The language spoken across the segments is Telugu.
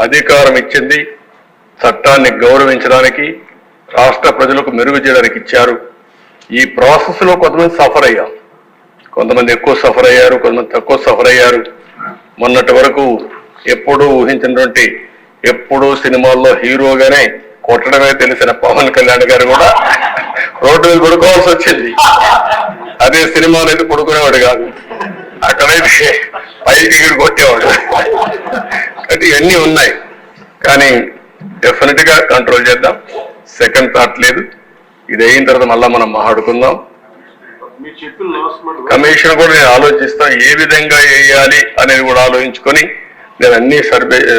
అధికారం ఇచ్చింది చట్టాన్ని గౌరవించడానికి, రాష్ట్ర ప్రజలకు మెరుగు చేయడానికి ఇచ్చారు. ఈ ప్రాసెస్లో కొంతమంది సఫర్ అయ్యాం, కొంతమంది ఎక్కువ సఫర్ అయ్యారు, కొంతమంది తక్కువ సఫర్ అయ్యారు. మొన్నటి వరకు ఎప్పుడూ ఊహించినటువంటి, ఎప్పుడూ సినిమాల్లో హీరోగానే కొట్టడమే తెలిసిన పవన్ కళ్యాణ్ గారు కూడా రోడ్డు మీద పడుకోవాల్సి వచ్చింది. అదే సినిమాలో అయితే పడుకునేవాడు కాదు, అక్కడైతే పైకి కొట్టేవాడు. అంటే ఇవన్నీ ఉన్నాయి, కానీ డెఫినెట్ గా కంట్రోల్ చేద్దాం. సెకండ్ థాట్ లేదు. ఇది అయిన తర్వాత మళ్ళా మనం మాట్లాడుకుందాం. కమిషన్ కూడా నేను ఆలోచిస్తా, ఏ విధంగా వేయాలి అనేది కూడా ఆలోచించుకొని నేను అన్ని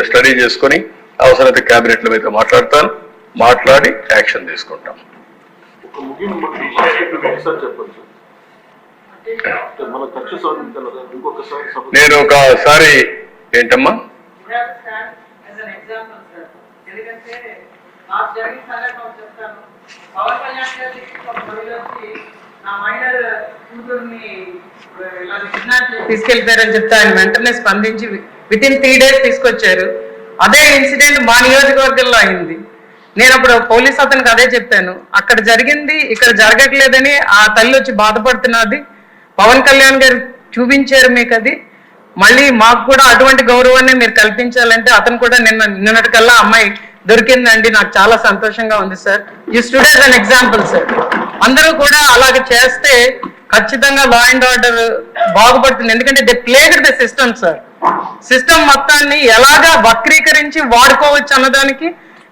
స్టడీ చేసుకొని అవసరమైతే క్యాబినెట్ లో అయితే మాట్లాడతాను, మాట్లాడి యాక్షన్ తీసుకుంటాం. నేను ఒకసారి ఏంటమ్మా తీసుకెళ్తారని చెప్తే ఆయన వెంటనే స్పందించి విత్ ఇన్ 3 days తీసుకొచ్చారు. అదే ఇన్సిడెంట్ మా నియోజకవర్గంలో అయింది. నేను అప్పుడు పోలీస్ అతనికి అదే చెప్పాను, అక్కడ జరిగింది ఇక్కడ జరగట్లేదని ఆ తల్లి వచ్చి బాధపడుతున్నది. పవన్ కళ్యాణ్ గారు చూపించారు మీకు అది, మళ్ళీ మాకు కూడా అటువంటి గౌరవాన్ని మీరు కల్పించాలంటే అతను కూడా నిన్నటికల్లా అమ్మాయి దొరికిందండి, నాకు చాలా సంతోషంగా ఉంది sir. You stood as an example sir. అందరూ కూడా అలాగే చేస్తే ఖచ్చితంగా లా అండ్ ఆర్డర్ బాగుపడుతుంది. ఎందుకంటే they played the system sir. System మొత్తాన్ని ఎలాగా వక్రీకరించి వాడుకోవచ్చు అన్నదానికి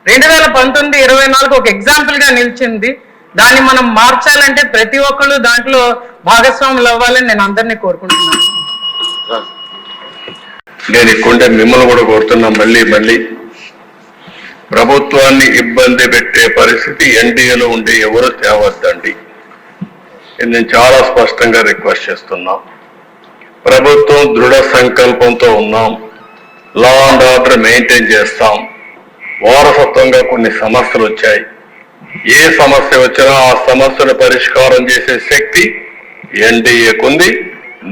2019-24 ఒక ఎగ్జాంపుల్ గా నిలిచింది. దాన్ని మనం మార్చాలంటే ప్రతి ఒక్కళ్ళు దాంట్లో భాగస్వాములు అవ్వాలని నేను అందరినీ కోరుకుంటున్నాను. నేను ఇక్కడే మిమ్మల్ని కూడా కోరుతున్నా, మళ్ళీ ప్రభుత్వాన్ని ఇబ్బంది పెట్టే పరిస్థితి ఎన్డీఏలో ఉండే ఎవరు తేవద్దండి. నేను చాలా స్పష్టంగా రిక్వెస్ట్ చేస్తున్నాం. ప్రభుత్వం దృఢ సంకల్పంతో ఉన్నాం, లా అండ్ ఆర్డర్ మెయింటైన్ చేస్తాం. వారసత్వంగా కొన్ని సమస్యలు వచ్చాయి, ఏ సమస్య వచ్చినా ఆ సమస్యను పరిష్కారం చేసే శక్తి ఎన్డీఏకుంది.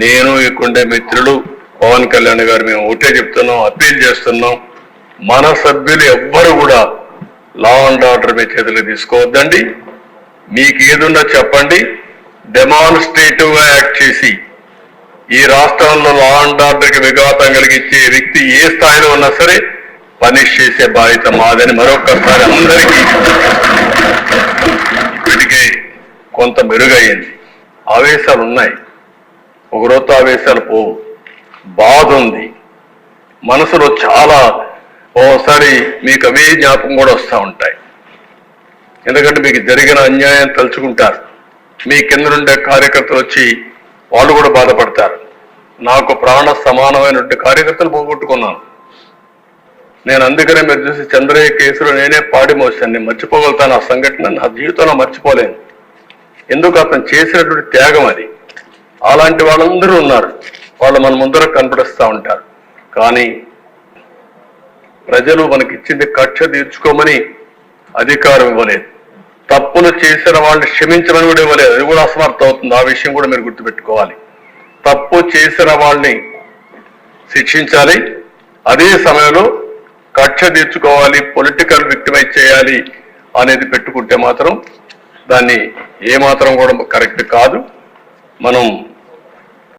నేను ఇక్కడే మిత్రులు పవన్ కళ్యాణ్ గారు మేము ఒకటే చెప్తున్నాం, అప్పీల్ చేస్తున్నాం, మన సభ్యులు ఎవ్వరు కూడా లా అండ్ ఆర్డర్ మీ చేతులు తీసుకోవద్దండి. మీకు ఏదున్నా చెప్పండి, డెమాన్స్ట్రేటివ్ గా యాక్ట్ చేసి ఈ రాష్ట్రంలో లా అండ్ ఆర్డర్కి విఘాతం కలిగించే వ్యక్తి ఏ స్థాయిలో ఉన్నా సరే పనిష్ చేసే బాధ్యత మాదని మరొకసారి అందరికీ. ఇప్పటికే కొంత మెరుగయ్యింది, ఆవేశాలు ఉన్నాయి, ఒక రోజు ఆవేశాలు పోవు, బాధ ఉంది మనసులో చాలా. ఓసారి మీకు అవే జ్ఞాపకం కూడా వస్తూ ఉంటాయి, ఎందుకంటే మీకు జరిగిన అన్యాయం తలుచుకుంటారు. మీ కింద నుండే కార్యకర్తలు వచ్చి వాళ్ళు కూడా బాధపడతారు. నాకు ప్రాణ సమానమైనటువంటి కార్యకర్తలు పోగొట్టుకున్నాను నేను. అందుకనే మీరు చూసి చంద్రయ్య కేసులో నేనే పాడి మోసాను. నేను మర్చిపోగలుగుతాను ఆ సంఘటన, నా జీవితంలో మర్చిపోలేను. ఎందుకు అతను చేసినటువంటి త్యాగం అది. అలాంటి వాళ్ళందరూ ఉన్నారు, వాళ్ళు మన ముందర కనపడిస్తూ ఉంటారు. కానీ ప్రజలు మనకిచ్చింది కక్ష తీర్చుకోమని అధికారం ఇవ్వలేదు, తప్పులు చేసిన వాళ్ళని క్షమించమని కూడా ఇవ్వలేదు. అది కూడా అసమర్థం అవుతుంది, ఆ విషయం కూడా మీరు గుర్తుపెట్టుకోవాలి. తప్పు చేసిన వాళ్ళని శిక్షించాలి, అదే సమయంలో కక్ష తీర్చుకోవాలి, పొలిటికల్ విక్టిమైజ్ చేయాలి అనేది పెట్టుకుంటే మాత్రం దాన్ని ఏమాత్రం కూడా కరెక్ట్ కాదు. మనం